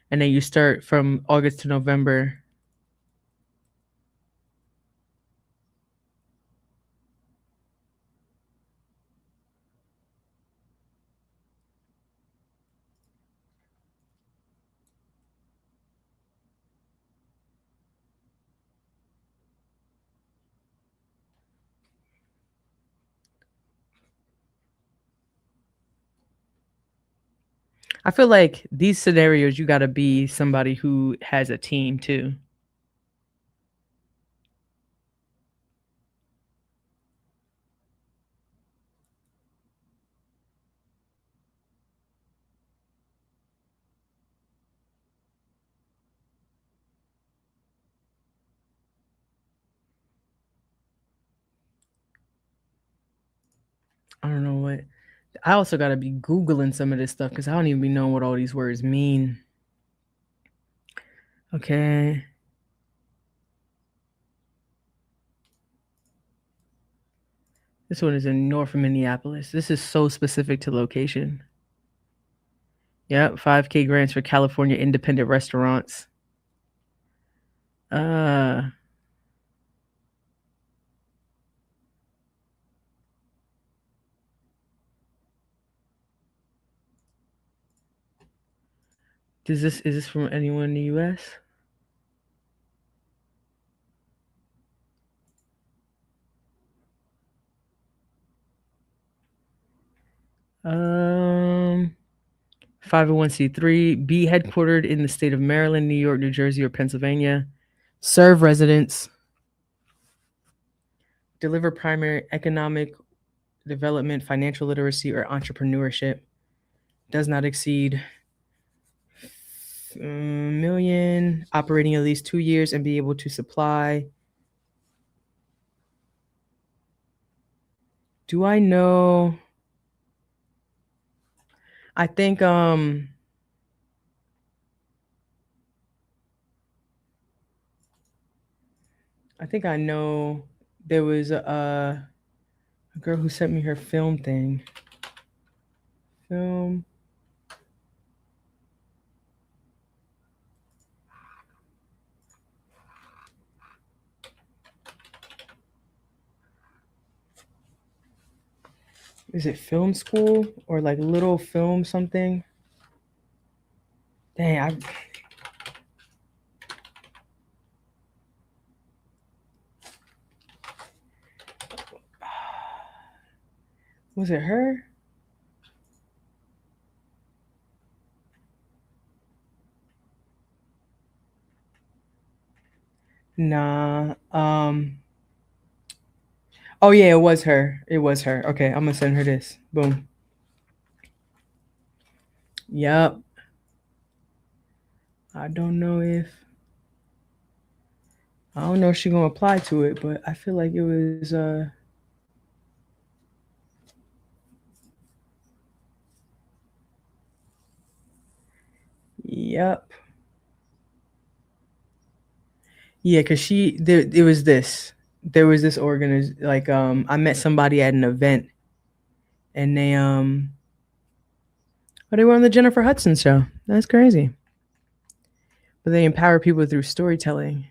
A: and then you start from August to November. I feel like these scenarios, you got to be somebody who has a team too. I don't know what. I also got to be Googling some of this stuff because I don't even be knowing what all these words mean. Okay. This one is in North Minneapolis. This is so specific to location. Yep, 5K grants for California independent restaurants. Uh is this from anyone in the US? Um 501c3, be headquartered in the state of Maryland, New York, New Jersey, or Pennsylvania. Serve residents. Deliver primary economic development, financial literacy, or entrepreneurship. Does not exceed million, operating at least 2 years, and be able to supply. Do I know? I think I know there was a girl who sent me her film thing. Film. Is it film school or like little film something? Dang, was it her? Nah. Oh yeah, it was her. It was her. Okay, I'm gonna send her this. Boom. Yep. I don't know if she's gonna apply to it, but I feel like it was yep. Yeah, cause it was this. There was this like I met somebody at an event, and they were on the Jennifer Hudson show. That's crazy. But they empower people through storytelling.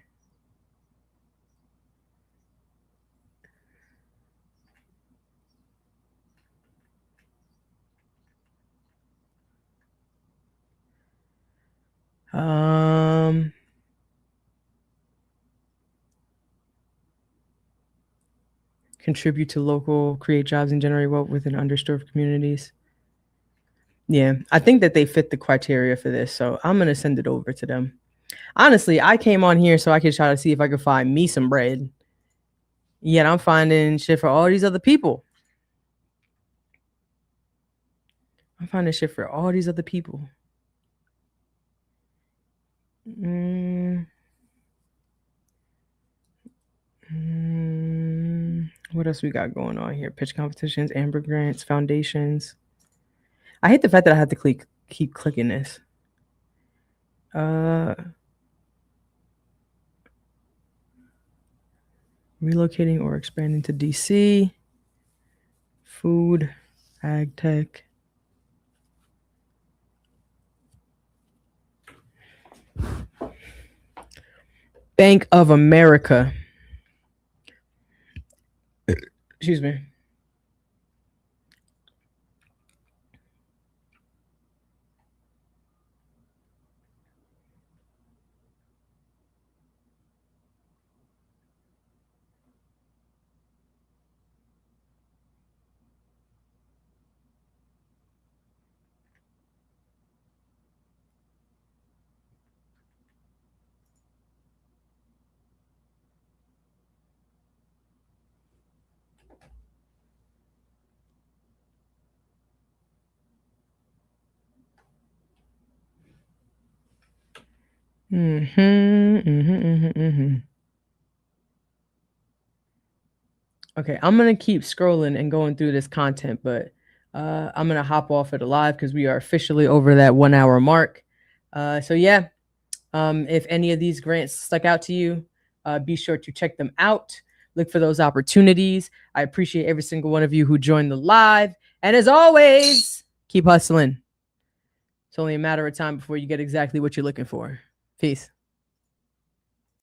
A: Contribute to local, create jobs, and generate wealth within underserved communities. Yeah, I think that they fit the criteria for this, so I'm gonna send it over to them. Honestly, I came on here so I could try to see if I could find me some bread. Yet I'm finding shit for all these other people. I find this shit for all these other people. What else we got going on here? Pitch competitions, Amber grants, foundations. I hate the fact that I have to keep clicking this. Relocating or expanding to DC. Food, ag tech. Bank of America. Excuse me. Okay, I'm gonna keep scrolling and going through this content, but I'm gonna hop off it live because we are officially over that 1 hour mark. So yeah, if any of these grants stuck out to you, be sure to check them out. Look for those opportunities. I appreciate every single one of you who joined the live, and as always, keep hustling. It's only a matter of time before you get exactly what you're looking for. Peace.